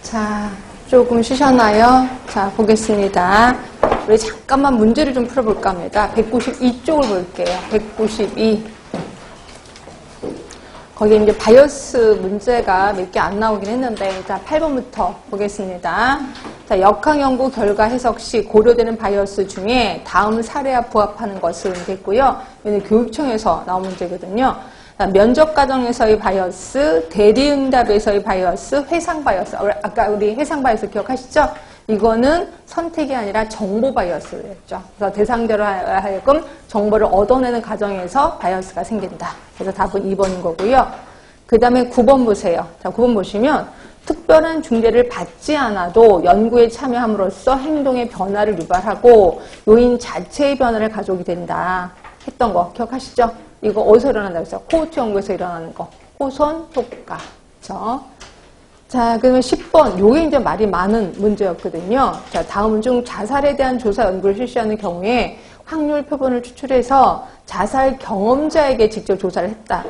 자, 조금 쉬셨나요? 자, 보겠습니다. 우리 잠깐만 문제를 좀 풀어볼까 합니다. 192쪽을 볼게요. 192. 거기 이제 바이어스 문제가 몇 개 안 나오긴 했는데, 자, 8번부터 보겠습니다. 자, 역학 연구 결과 해석 시 고려되는 바이어스 중에 다음 사례와 부합하는 것은 됐고요. 이는 교육청에서 나온 문제거든요. 자, 면접 과정에서의 바이어스, 대리응답에서의 바이어스, 회상 바이어스. 아까 우리 회상 바이어스 기억하시죠? 이거는 선택이 아니라 정보 바이어스였죠. 그래서 대상자로 하여금 정보를 얻어내는 과정에서 바이어스가 생긴다. 그래서 답은 2번인 거고요. 그 다음에 9번 보세요. 자, 9번 보시면 특별한 중재를 받지 않아도 연구에 참여함으로써 행동의 변화를 유발하고 요인 자체의 변화를 가져오게 된다. 했던 거 기억하시죠? 이거 어디서 일어난다고 했어요? 코호트 연구에서 일어나는 거. 호선 효과. 그렇죠? 자, 그러면 10번. 요게 이제 말이 많은 문제였거든요. 자, 다음은 중 자살에 대한 조사 연구를 실시하는 경우에 확률 표본을 추출해서 자살 경험자에게 직접 조사를 했다.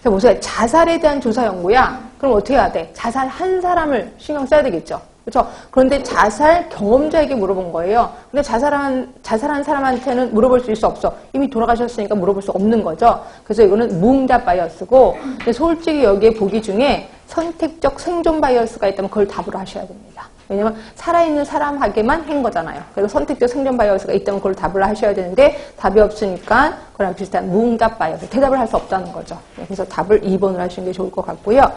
자, 보세요. 자살에 대한 조사 연구야. 그럼 어떻게 해야 돼? 자살한 사람을 신경 써야 되겠죠. 그렇죠? 그런데 자살 경험자에게 물어본 거예요. 근데 자살한 사람한테는 물어볼 수 있어 없어? 이미 돌아가셨으니까 물어볼 수 없는 거죠. 그래서 이거는 무응답 바이어스고, 근데 솔직히 여기에 보기 중에 선택적 생존 바이어스가 있다면 그걸 답으로 하셔야 됩니다. 왜냐면 살아있는 사람에게만 한 거잖아요. 그래서 선택적 생존 바이어스가 있다면 그걸 답으로 하셔야 되는데 답이 없으니까 그랑 비슷한 무응답 바이어스, 대답을 할 수 없다는 거죠. 그래서 답을 2번으로 하시는 게 좋을 것 같고요.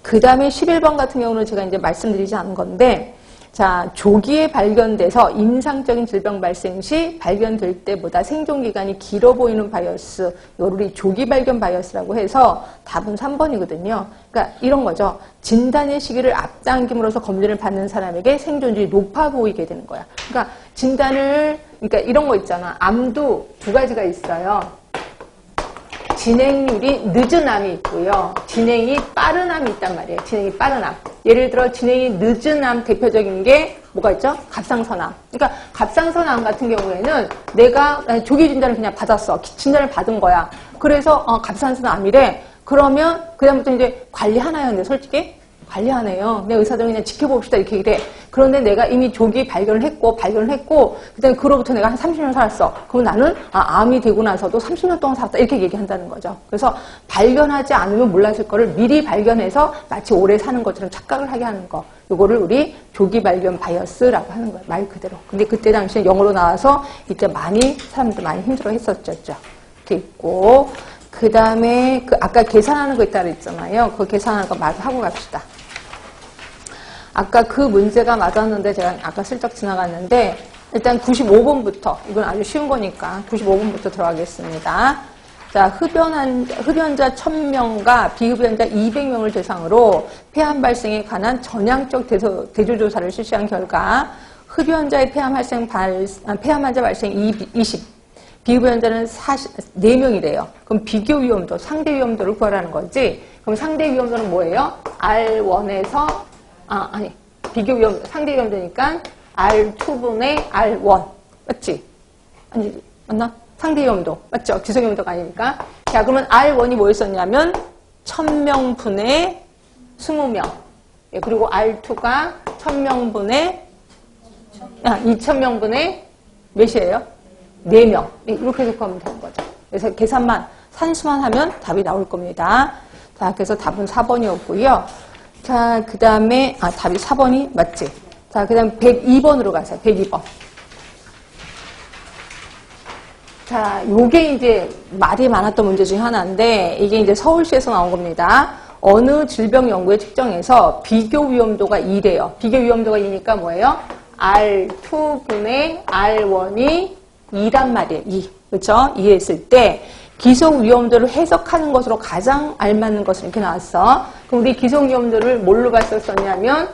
그 다음에 11번 같은 경우는 제가 이제 말씀드리지 않은 건데, 자, 조기에 발견돼서 임상적인 질병 발생 시 발견될 때보다 생존기간이 길어 보이는 바이어스, 이걸 우리 조기 발견 바이어스라고 해서 답은 3번이거든요. 그러니까 이런 거죠. 진단의 시기를 앞당김으로써 검진을 받는 사람에게 생존율이 높아 보이게 되는 거야. 그러니까 그러니까 이런 거 있잖아. 암도 두 가지가 있어요. 진행률이 늦은 암이 있고요. 진행이 빠른 암이 있단 말이에요. 진행이 빠른 암. 예를 들어 진행이 늦은 암 대표적인 게 뭐가 있죠? 갑상선암. 그러니까 갑상선암 같은 경우에는 내가 조기 진단을 그냥 받았어. 진단을 받은 거야. 그래서 갑상선암이래. 그러면 그다음부터 이제 관리하나요? 근데 솔직히 관리하네요. 내 의사들은 그냥 지켜봅시다 이렇게 얘기해. 그런데 내가 이미 조기 발견을 했고 그다음에 그로부터 내가 한 30년 살았어. 그럼 나는 암이 되고 나서도 30년 동안 살았다 이렇게 얘기한다는 거죠. 그래서 발견하지 않으면 몰랐을 거를 미리 발견해서 마치 오래 사는 것처럼 착각을 하게 하는 거. 요거를 우리 조기 발견 바이어스라고 하는 거예요. 말 그대로. 근데 그때 당시에 영어로 나와서 이때 사람들 많이 힘들어 했었죠. 이렇게 있고. 그 다음에 아까 계산하는 거 있다 그랬잖아요. 그 계산하는 거 마저 하고 갑시다. 아까 그 문제가 맞았는데 제가 아까 슬쩍 지나갔는데 일단 95번부터 이건 아주 쉬운 거니까 95번부터 들어가겠습니다. 자, 흡연자 1000명과 비흡연자 200명을 대상으로 폐암 발생에 관한 전향적 대조조사를 실시한 결과 흡연자의 폐암 환자 발생 20, 비흡연자는 4명이래요. 그럼 비교 위험도, 상대 위험도를 구하라는 거지. 그럼 상대 위험도는 뭐예요? R1에서, 비교 위험도, 상대 위험도니까 R2분의 R1. 맞지? 아니, 맞나? 상대 위험도. 맞죠? 기속 위험도가 아니니까. 자, 그러면 R1이 뭐였었냐면, 1000명 분의 20명. 예, 그리고 R2가 1000명 분의, 2000명 분의 몇이에요? 4명. 이렇게 해석하면 되는 거죠. 그래서 계산만, 산수만 하면 답이 나올 겁니다. 자, 그래서 답은 4번이었고요. 자, 그 다음에, 답이 4번이 맞지? 자, 그 다음에 102번으로 가세요. 102번. 자, 요게 이제 말이 많았던 문제 중에 하나인데, 이게 이제 서울시에서 나온 겁니다. 어느 질병 연구에 측정해서 비교 위험도가 2래요. 비교 위험도가 2니까 뭐예요? R2분의 R1이 2란 말이에요. 2. 그렇죠? 2 했을 때 기속 위험도를 해석하는 것으로 가장 알맞는 것은 이렇게 나왔어. 그럼 우리 기속 위험도를 뭘로 봤었냐면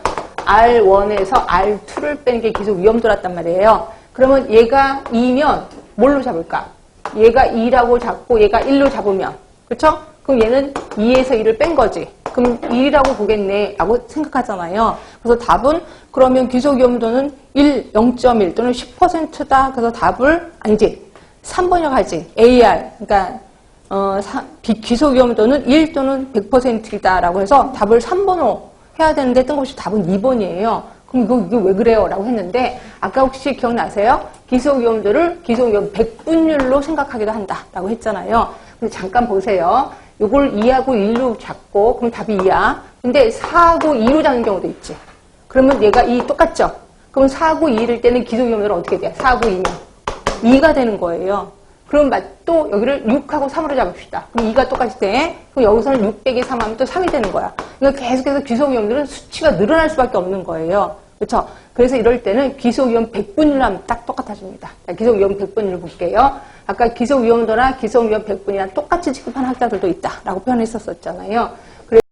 R1에서 R2를 빼는 게 기속 위험도랐단 말이에요. 그러면 얘가 2면 뭘로 잡을까? 얘가 2라고 잡고 얘가 1로 잡으면. 그렇죠? 그럼 얘는 2에서 1을 뺀 거지. 그럼 1이라고 보겠네 라고 생각하잖아요. 그래서 답은 그러면 기속 위험도는 1, 0.1 또는 10%다. 그래서 답을 3번이라고 하지. AR. 그러니까 기속 위험도는 1 또는 100%이다 라고 해서 답을 3번으로 해야 되는데 뜬금없이 답은 2번이에요. 그럼 이게 왜 그래요? 라고 했는데 아까 혹시 기억나세요? 기소위험도를 기소위험 100분율로 생각하기도 한다 라고 했잖아요. 근데 잠깐 보세요. 요걸 2하고 1로 잡고 그럼 답이 2야. 근데 4하고 2로 잡는 경우도 있지. 그러면 얘가 2 똑같죠? 그럼 4하고 2일 때는 기소위험도는 어떻게 돼요? 4하고 2면 2가 되는 거예요. 그럼 또 여기를 6하고 3으로 잡읍시다. 그럼 2가 똑같이 돼. 그럼 여기서는 6 빼기 3 하면 또 3이 되는 거야. 그러니까 계속해서 기소위험들은 수치가 늘어날 수밖에 없는 거예요. 그렇죠? 그래서 이럴 때는 기소위험 100분율로 하면 딱 똑같아집니다. 자, 기소위험 100분율을 볼게요. 아까 기소위험도나 기소위험 100분이랑 똑같이 취급하는 학자들도 있다라고 표현했었잖아요.